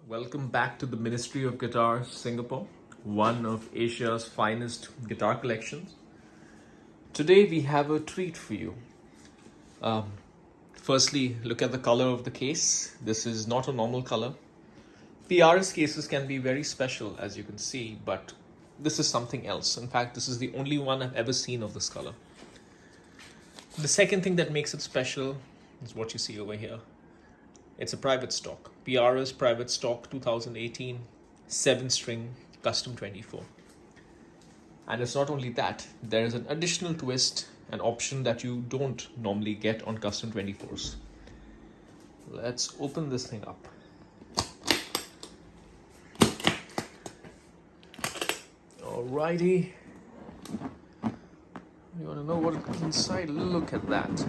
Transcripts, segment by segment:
Welcome back to the Ministry of Guitar, Singapore, one of Asia's finest guitar collections. Today we have a treat for you. Firstly, look at the color of the case. This is not a normal color. PRS cases can be very special, as you can see, but this is something else. In fact, this is the only one I've ever seen of this color. The second thing that makes it special is what you see over here. It's a private stock, PRS Private Stock 2018 7-string Custom 24. And it's not only that, there is an additional twist, an option that you don't normally get on Custom 24s. Let's open this thing up. Alrighty. You want to know what's inside? Look at that.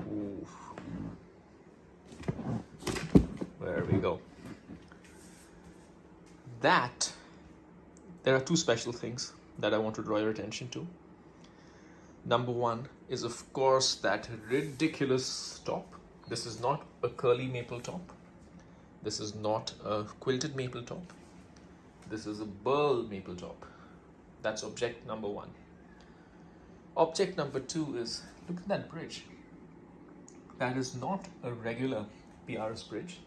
Ooh. There we go. There are two special things that I want to draw your attention to. Number one is, of course, that ridiculous top. This is not a curly maple top. This is not a quilted maple top. This is a Burl maple top. That's object number one. Object number two is, look at that bridge. That is not a regular PRS bridge.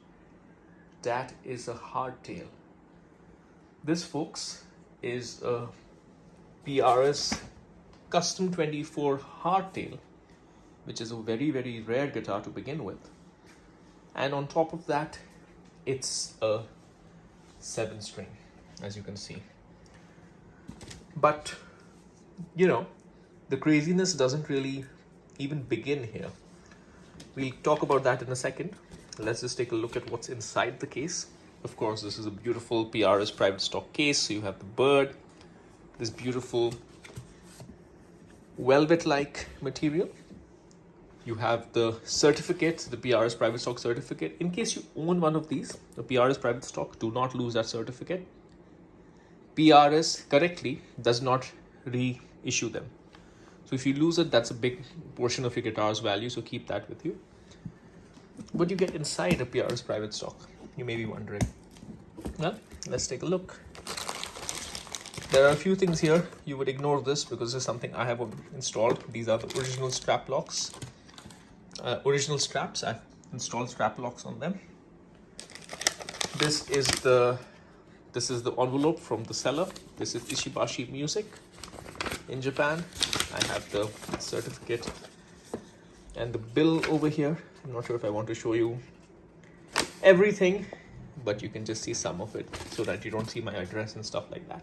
That is a hardtail. This, folks, is a PRS Custom 24 hardtail, which is a very, very rare guitar to begin with. And on top of that, it's a 7-string, as you can see. But, you know, the craziness doesn't really even begin here. We'll talk about that in a second. Let's just take a look at what's inside the case. Of course, this is a beautiful PRS private stock case. So you have the bird, this beautiful velvet-like material. You have the certificate, the PRS private stock certificate. In case you own one of these, the PRS private stock, do not lose that certificate. PRS correctly does not reissue them. So if you lose it, that's a big portion of your guitar's value, so keep that with you. What do you get inside a PRS private stock? You may be wondering. Well, let's take a look. There are a few things here. You would ignore this because this is something I have installed. These are the original strap locks. Original straps. I've installed strap locks on them. This is the envelope from the seller. This is Ishibashi Music in Japan. I have the certificate and the bill over here. I'm not sure if I want to show you everything, but you can just see some of it so that you don't see my address and stuff like that.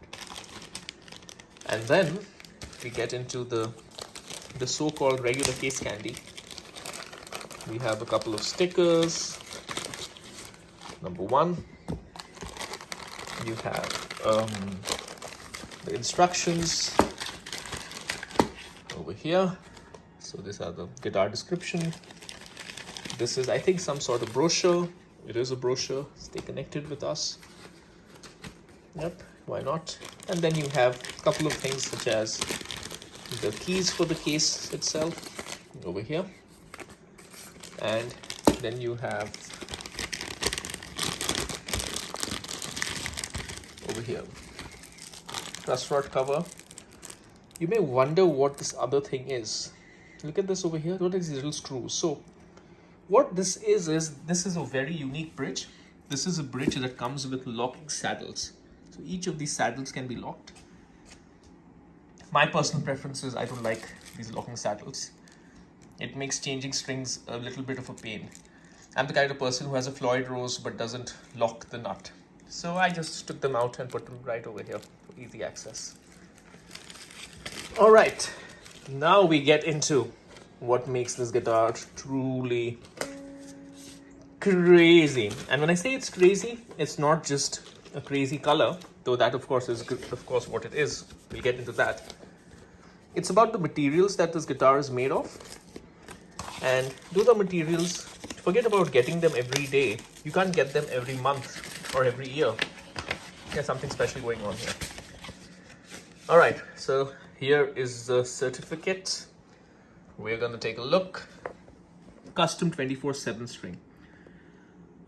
And then we get into the so-called regular case candy. We have a couple of stickers. Number one, you have the instructions over here. So these are the guitar description. This is, I think, some sort of brochure. It is a brochure. Stay connected with us. Yep, why not? And then you have a couple of things such as the keys for the case itself over here. And then you have over here truss rod cover. You may wonder what this other thing is. Look at this over here. What is these little screws? So what this is this is a very unique bridge. This is a bridge that comes with locking saddles. So each of these saddles can be locked. My personal preference is I don't like these locking saddles. It makes changing strings a little bit of a pain. I'm the kind of person who has a Floyd Rose but doesn't lock the nut. So I just took them out and put them right over here for easy access. All right, now we get into what makes this guitar truly crazy. And when I say it's crazy, it's not just a crazy color, though that of course is good, of course what it is. We'll get into that. It's about the materials that this guitar is made of. And do the materials, forget about getting them every day. You can't get them every month or every year. There's something special going on here. All right, so here is the certificate. We're going to take a look. Custom 24 7-string.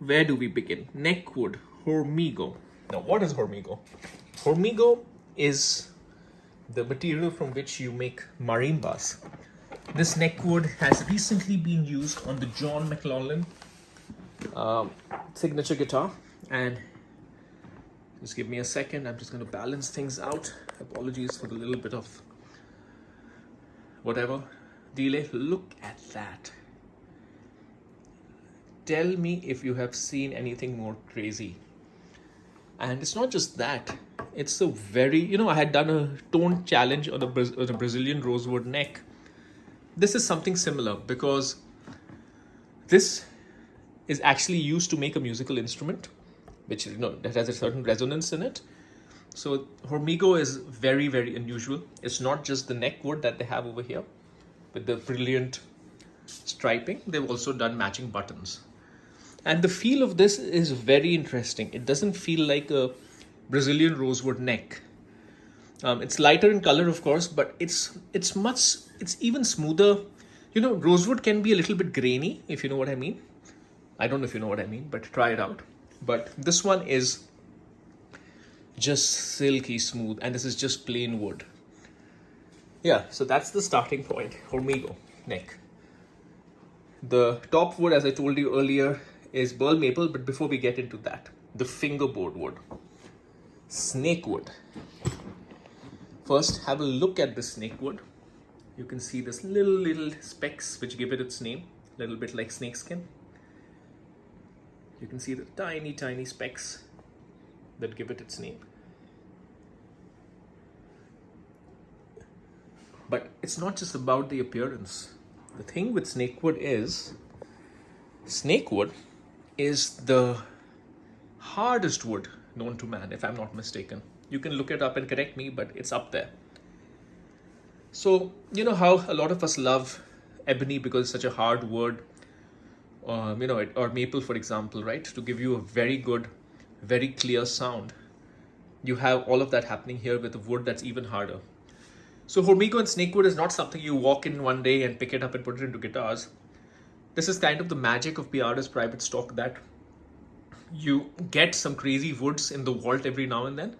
where do we begin? Neckwood, Hormigo. Now, what is Hormigo? Hormigo is the material from which you make marimbas. This neckwood has recently been used on the John McLaughlin signature guitar. And just give me a second, I'm just going to balance things out. Apologies for the little bit of whatever delay. Look at that. Tell me if you have seen anything more crazy. And it's not just that, it's a very, I had done a tone challenge on a Brazilian rosewood neck. This is something similar because this is actually used to make a musical instrument, which, that has a certain resonance in it. So Hormigo is very, very unusual. It's not just the neckwood that they have over here with the brilliant striping. They've also done matching buttons. And the feel of this is very interesting. It doesn't feel like a Brazilian rosewood neck. It's lighter in color, of course, but it's even smoother. Rosewood can be a little bit grainy, if you know what I mean. I don't know if you know what I mean, but try it out. But this one is just silky smooth, and this is just plain wood. Yeah, so that's the starting point. Hormigo neck. The top wood, as I told you earlier, is Burl maple, but before we get into that, the fingerboard wood, snakewood. First, have a look at the snakewood. You can see this little specks which give it its name, a little bit like snakeskin. You can see the tiny specks that give it its name. But it's not just about the appearance. The thing with snakewood is the hardest wood known to man, if I'm not mistaken. You can look it up and correct me, but it's up there. So, you know how a lot of us love ebony because it's such a hard wood, or maple, for example, right? To give you a very good, very clear sound. You have all of that happening here with a wood that's even harder. So Hormigo and snakewood is not something you walk in one day and pick it up and put it into guitars. This is kind of the magic of PRS Private Stock, that you get some crazy woods in the vault every now and then,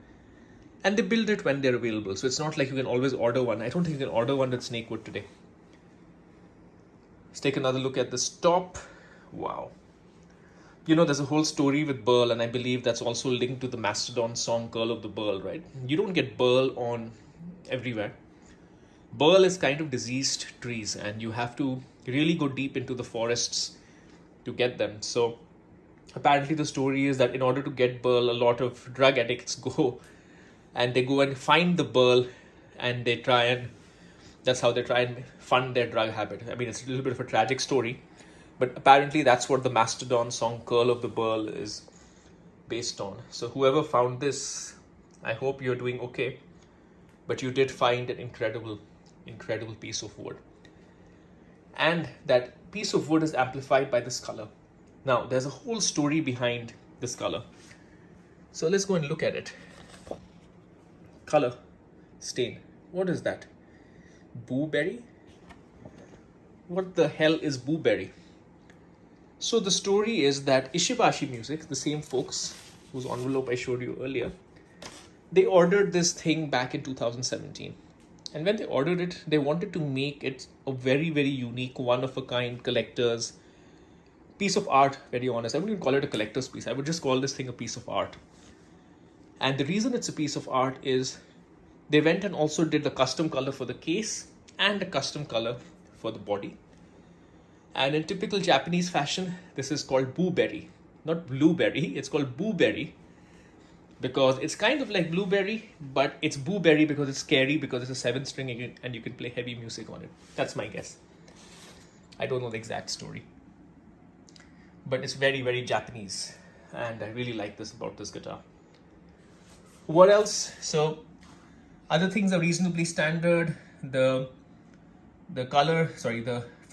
and they build it when they're available. So it's not like you can always order one. I don't think you can order one with snakewood today. Let's take another look at this top. Wow. There's a whole story with Burl, and I believe that's also linked to the Mastodon song Curl of the Burl, right? You don't get Burl on everywhere. Burl is kind of diseased trees, and you have to really go deep into the forests to get them. So apparently the story is that in order to get Burl, a lot of drug addicts go and find the Burl, and that's how they try and fund their drug habit. I mean, it's a little bit of a tragic story, but apparently that's what the Mastodon song Curl of the Burl is based on. So whoever found this, I hope you're doing okay, but you did find an incredible piece of wood. And that piece of wood is amplified by this color. Now, there's a whole story behind this color. So let's go and look at it. Color, stain. What is that? Blueberry? What the hell is blueberry? So the story is that Ishibashi Music, the same folks whose envelope I showed you earlier, they ordered this thing back in 2017. And when they ordered it, they wanted to make it a very, very unique, one-of-a-kind collector's piece of art, very honest. I wouldn't even call it a collector's piece. I would just call this thing a piece of art. And the reason it's a piece of art is they went and also did the custom color for the case and a custom color for the body. And in typical Japanese fashion, this is called blueberry. Not blueberry, it's called blueberry. Because it's kind of like blueberry, but it's blueberry because it's scary, because it's a 7-string and you can play heavy music on it. That's my guess. I don't know the exact story. But it's very, very Japanese. And I really like this about this guitar. What else? So, other things are reasonably standard. The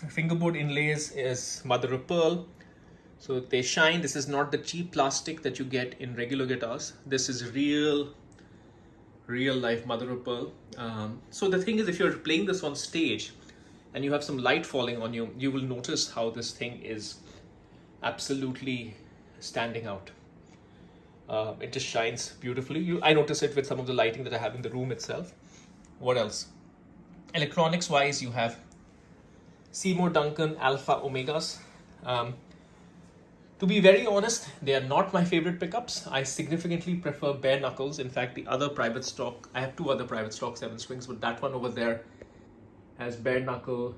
fingerboard inlays is mother of pearl. So they shine. This is not the cheap plastic that you get in regular guitars. This is real life mother of pearl. So the thing is, if you're playing this on stage and you have some light falling on you, you will notice how this thing is absolutely standing out. It just shines beautifully. I notice it with some of the lighting that I have in the room itself. What else? Electronics wise, you have Seymour Duncan Alpha Omegas. To be very honest, they are not my favorite pickups. I significantly prefer bare knuckles. In fact, the other private stock, I have 2 other private stock 7 strings, but that one over there has bare knuckle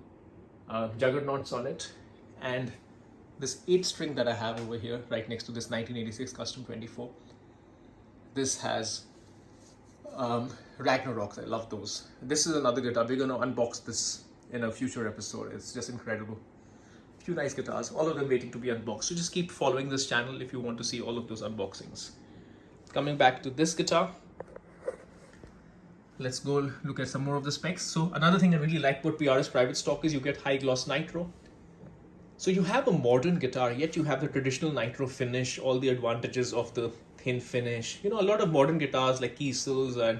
juggernauts on it. And this 8 string that I have over here, right next to this 1986 Custom 24, this has Ragnaroks. I love those. This is another guitar. We're going to unbox this in a future episode. It's just incredible. Few nice guitars, all of them waiting to be unboxed. So just keep following this channel if you want to see all of those unboxings. Coming back to this guitar, let's go look at some more of the specs. So another thing I really like about PRS Private Stock is you get high gloss nitro. So you have a modern guitar, yet you have the traditional nitro finish, all the advantages of the thin finish. You know, a lot of modern guitars like Kiesels and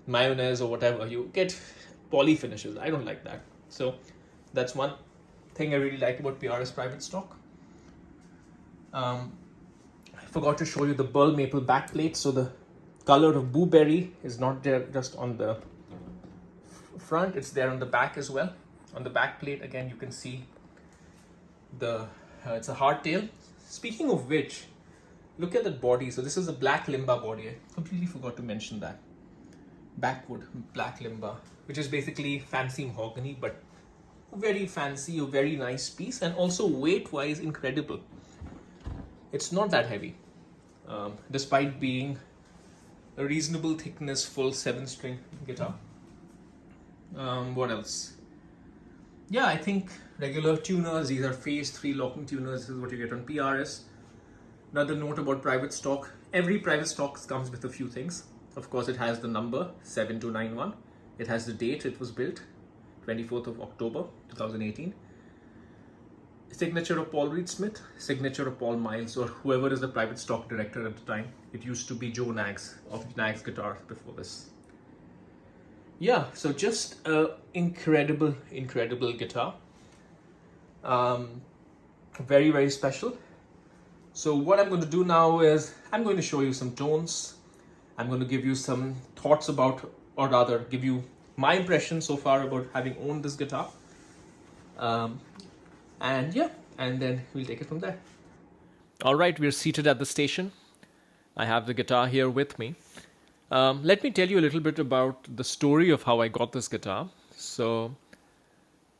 Mayonnaise or whatever, you get poly finishes. I don't like that. So that's one thing I really like about PRS Private Stock. I forgot to show you the Burl maple backplate. So the color of blueberry is not there just on the front, it's there on the back as well. On the backplate again you can see the it's a hardtail. Speaking of which, look at that body. So this is a black limba body. I completely forgot to mention that. Backwood black limba, which is basically fancy mahogany, but very fancy, a very nice piece, and also weight wise incredible. It's not that heavy, despite being a reasonable thickness full 7 string guitar. What else? Yeah, I think regular tuners, these are phase 3 locking tuners. This is what you get on PRS. Another note about private stock, every private stock comes with a few things. Of course, it has the number 7291, it has the date it was built, 24th of October 2018. Signature of Paul Reed Smith, signature of Paul Miles, or whoever is the private stock director at the time. It used to be Joe Knaggs of Knaggs Guitar before this. Yeah, so just incredible guitar. Very, very special. So what I'm going to do now is I'm going to show you some tones. I'm going to give you some thoughts about, or rather give you my impression so far about having owned this guitar, and then we'll take it from there. All right, we're seated at the station. I have the guitar here with me. Let me tell you a little bit about the story of how I got this guitar. So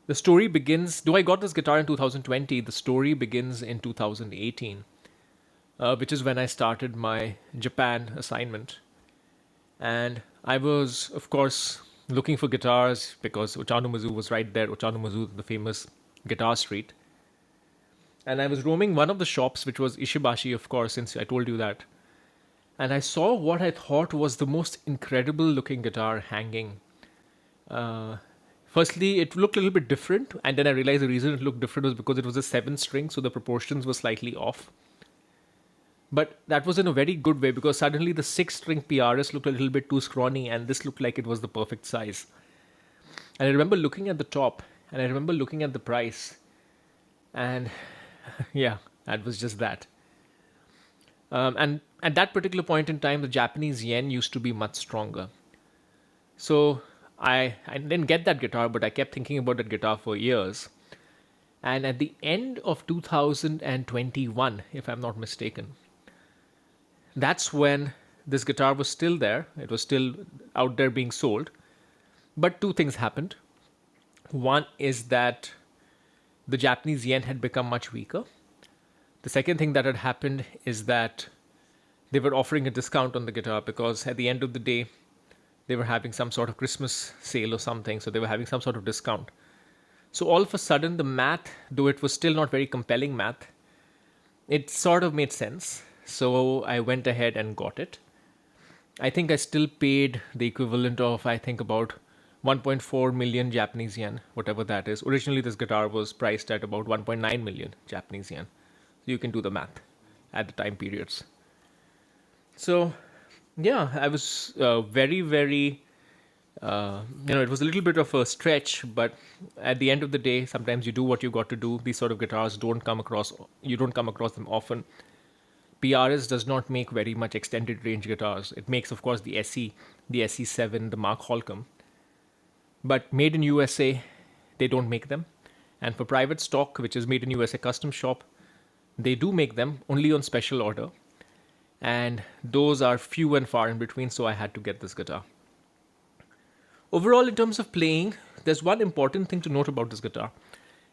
the story begins, though I got this guitar in 2020, the story begins in 2018, which is when I started my Japan assignment. And I was, of course, looking for guitars because Ochanomizu was right there. Ochanomizu, the famous guitar street. And I was roaming one of the shops, which was Ishibashi, of course, since I told you that. And I saw what I thought was the most incredible looking guitar hanging. Firstly, it looked a little bit different. And then I realized the reason it looked different was because it was a 7 string. So the proportions were slightly off. But that was in a very good way, because suddenly the 6 string PRS looked a little bit too scrawny and this looked like it was the perfect size. And I remember looking at the top and I remember looking at the price, and yeah, that was just that. And at that particular point in time, the Japanese yen used to be much stronger. So I didn't get that guitar, but I kept thinking about that guitar for years. And at the end of 2021, if I'm not mistaken, that's when this guitar was still there. It was still out there being sold. But 2 things happened. One is that the Japanese yen had become much weaker. The second thing that had happened is that they were offering a discount on the guitar, because at the end of the day, they were having some sort of Christmas sale or something. So they were having some sort of discount. So all of a sudden, the math, though it was still not very compelling math, it sort of made sense. So I went ahead and got it. I think I still paid the equivalent of, I think, about 1.4 million Japanese yen, whatever that is. Originally, this guitar was priced at about 1.9 million Japanese yen. So you can do the math at the time periods. So, yeah, I was very, very It was a little bit of a stretch, but at the end of the day, sometimes you do what you got to do. These sort of guitars you don't come across them often. PRS does not make very much extended range guitars. It makes, of course, the SE, the SE7, the Mark Holcomb. But made in USA, they don't make them. And for private stock, which is made in USA custom shop, they do make them only on special order. And those are few and far in between, so I had to get this guitar. Overall, in terms of playing, there's one important thing to note about this guitar.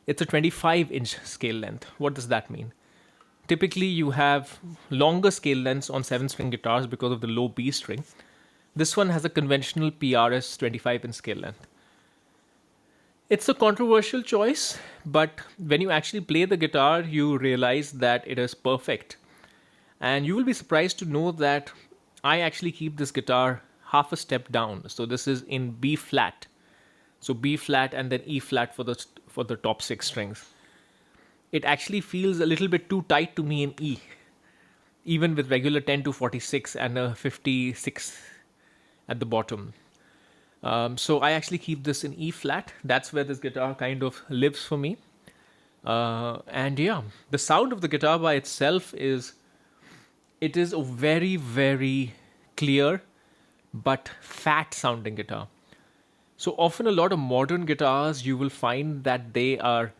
It's a 25-inch scale length. What does that mean? Typically, you have longer scale lengths on 7-string guitars because of the low B string. This one has a conventional PRS 25-inch scale length. It's a controversial choice, but when you actually play the guitar, you realize that it is perfect. And you will be surprised to know that I actually keep this guitar half a step down. So this is in B flat. So B flat and then E flat for the top 6 strings. It actually feels a little bit too tight to me in E, even with regular 10 to 46 and a 56 at the bottom. So I actually keep this in E flat. That's where this guitar kind of lives for me. And yeah, the sound of the guitar by itself is a very, very clear but fat sounding guitar. So often a lot of modern guitars, you will find that they are,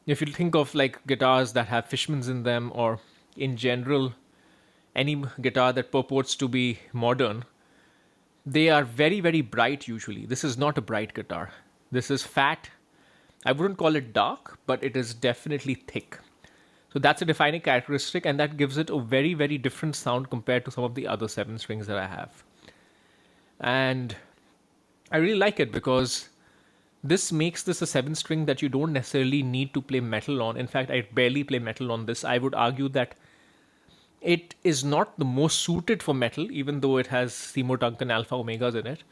if you think of like guitars that have Fishmans in them, or in general, any guitar that purports to be modern, they are very, very bright usually. This is not a bright guitar. This is fat. I wouldn't call it dark, but it is definitely thick. So that's a defining characteristic, and that gives it a very, very different sound compared to some of the other 7 strings that I have. And I really like it because this makes this a 7-string that you don't necessarily need to play metal on. In fact, I barely play metal on this. I would argue that it is not the most suited for metal, even though it has Seymour Duncan Alpha Omegas in it.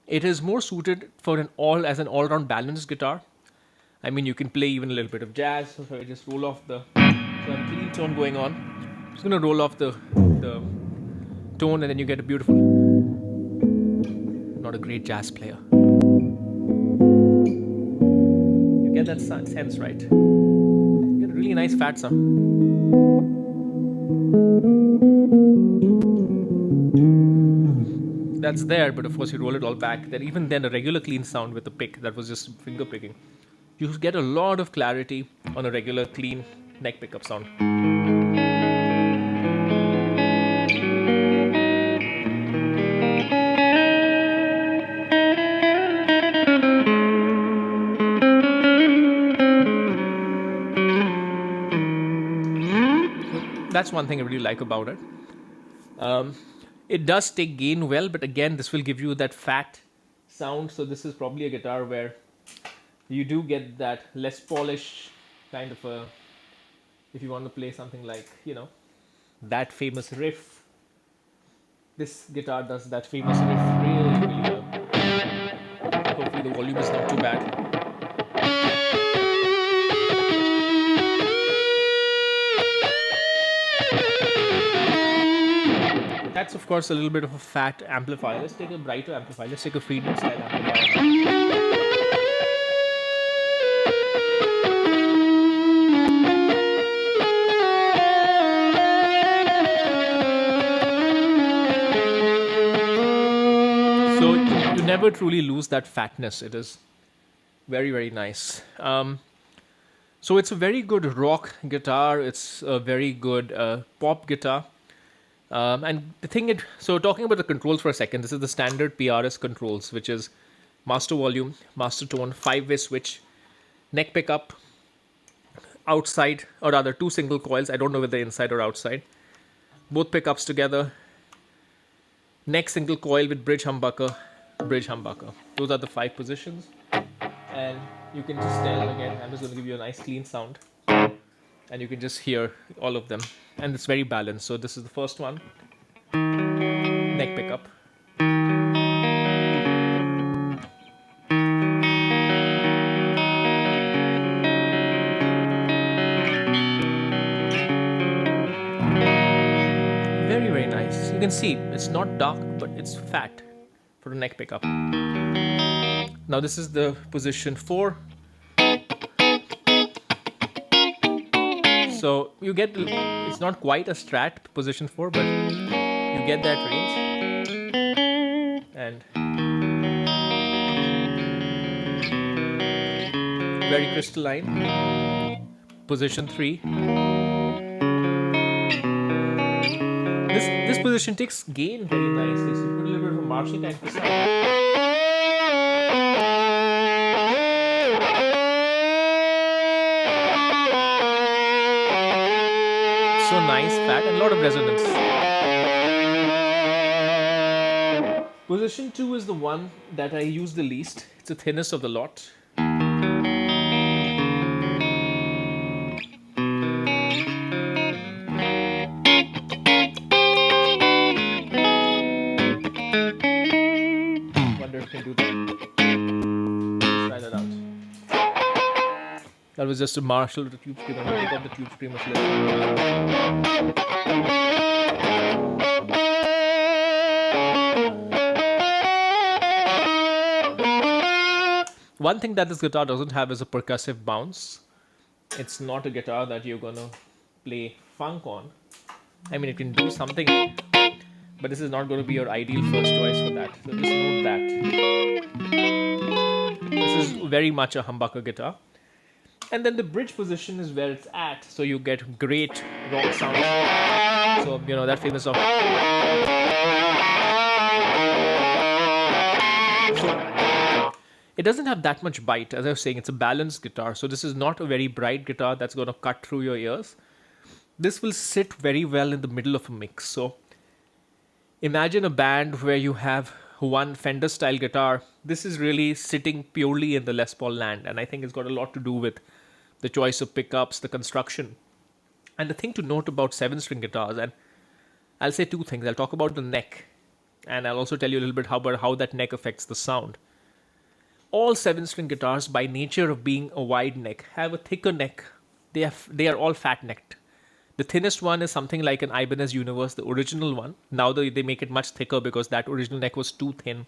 It is more suited for as an all-round balanced guitar. I mean, you can play even a little bit of jazz. So I just roll off so I have a clean tone going on. I'm just going to roll off the tone, and then you get a beautiful, not a great jazz player. You get that sense, right? You get a really nice fat sound. That's there, but of course you roll it all back. Then even then, a regular clean sound with a pick that was just finger picking, you get a lot of clarity on a regular clean neck pickup sound. That's one thing I really like about it. It does take gain well, but again, this will give you that fat sound. So this is probably a guitar where you do get that less polished kind of a, if you want to play something like, that famous riff. This guitar does that famous riff really, really well. Hopefully the volume is not too bad. That's of course a little bit of a fat amplifier. Let's take a brighter amplifier. Let's take a Friedman style amplifier. So you never truly lose that fatness. It is very, very nice. So it's a very good rock guitar. It's a very good pop guitar. And the thing, so talking about the controls for a second, this is the standard PRS controls, which is master volume, master tone, 5-way switch, neck pickup, outside, or rather 2 single coils. I don't know whether inside or outside. Both pickups together, neck single coil with bridge humbucker, bridge humbucker. Those are the 5 positions. And you can just tell, again, I'm just going to give you a nice clean sound. And you can just hear all of them. And it's very balanced. So this is the first one. Neck pickup. Very, very nice. You can see it's not dark, but it's fat. for a neck pickup. Now this is the position 4. So you get, it's not quite a strat position 4, but you get that range. And very crystalline. Position 3. This position takes gain very nicely. So you put a little bit of a marching time to sound. So nice, fat, and a lot of resonance. Position 2 is the one that I use the least. It's the thinnest of the lot. Wonder if I can do that. Let's try that out. That was just a Marshall with the tube screamer. I'm going to pick up the tube screamer slip. One thing that this guitar doesn't have is a percussive bounce. It's not a guitar that you're going to play funk on. I mean, it can do something, but this is not going to be your ideal first choice for that. So just note that. This is very much a humbucker guitar. And then the bridge position is where it's at, so you get great rock sounds. So, you know, that famous song. So, it doesn't have that much bite. As I was saying, it's a balanced guitar. So this is not a very bright guitar that's going to cut through your ears. This will sit very well in the middle of a mix. So imagine a band where you have one Fender style guitar. This is really sitting purely in the Les Paul land. And I think it's got a lot to do with the choice of pickups, the construction. And the thing to note about 7-string guitars, and I'll say two things. I'll talk about the neck, and I'll also tell you a little bit about how that neck affects the sound. All 7-string guitars, by nature of being a wide neck, have a thicker neck. They are all fat-necked. The thinnest one is something like an Ibanez Universe, the original one. Now they make it much thicker because that original neck was too thin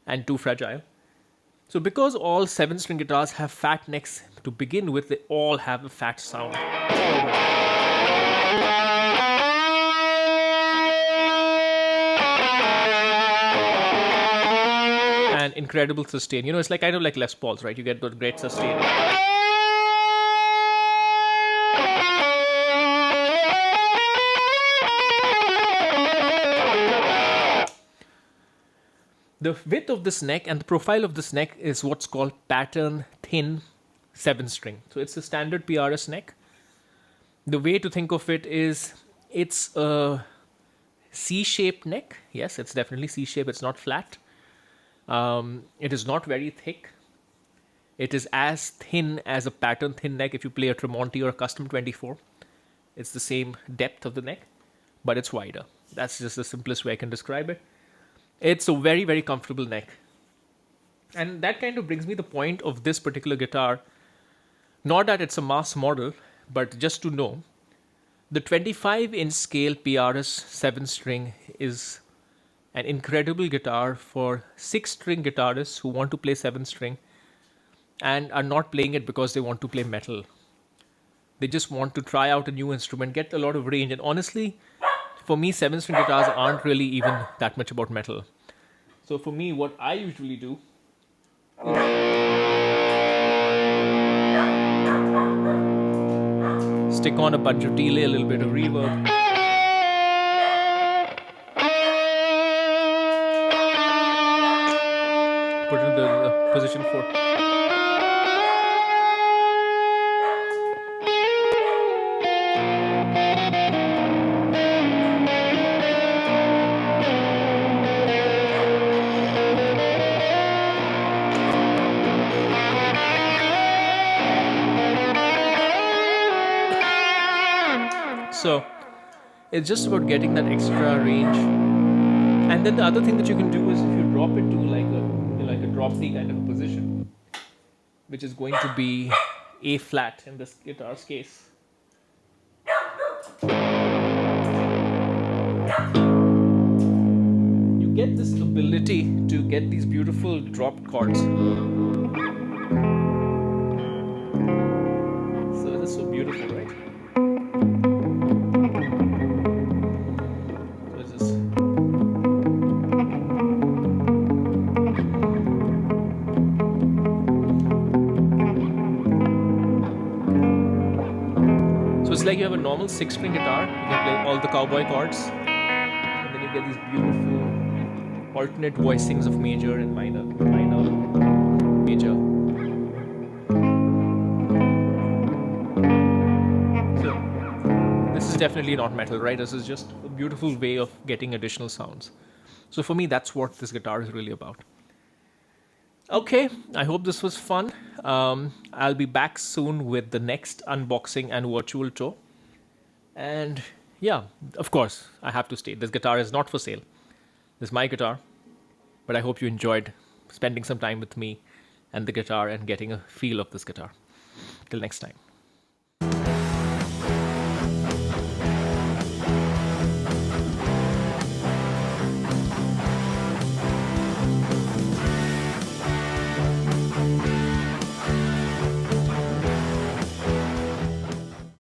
and too fragile. So because all 7-string guitars have fat necks to begin with, they all have a fat sound. And incredible sustain. You know, it's like kind of like Les Pauls, right? You get the great sustain. The width of this neck and the profile of this neck is what's called pattern thin 7-string. So it's a standard PRS neck. The way to think of it is it's a C-shaped neck. Yes, it's definitely C-shaped. It's not flat. It is not very thick. It is as thin as a pattern thin neck if you play a Tremonti or a Custom 24. It's the same depth of the neck, but it's wider. That's just the simplest way I can describe it. It's a very, very comfortable neck. And that kind of brings me the point of this particular guitar. Not that it's a mass model, but just to know, the 25-inch scale PRS 7-string is an incredible guitar for 6-string guitarists who want to play 7-string and are not playing it because they want to play metal. They just want to try out a new instrument, get a lot of range, and honestly, for me, 7-string guitars aren't really even that much about metal. So for me, what I usually do is stick on a bunch of delay, a little bit of reverb. Put it in the position 4. So it's just about getting that extra range. And then the other thing that you can do is if you drop it to like a drop D kind of a position, which is going to be A flat in this guitar's case. You get this ability to get these beautiful dropped chords. So this is so beautiful, right? So it's just it's like you have a normal 6-string guitar, you can play all the cowboy chords, and then you get these beautiful alternate voicings of major and minor, major. So this is definitely not metal, right? This is just a beautiful way of getting additional sounds. So for me, that's what this guitar is really about. Okay, I hope this was fun. I'll be back soon with the next unboxing and virtual tour. And yeah, of course, I have to state this guitar is not for sale. This is my guitar, but I hope you enjoyed spending some time with me and the guitar and getting a feel of this guitar. Till next time.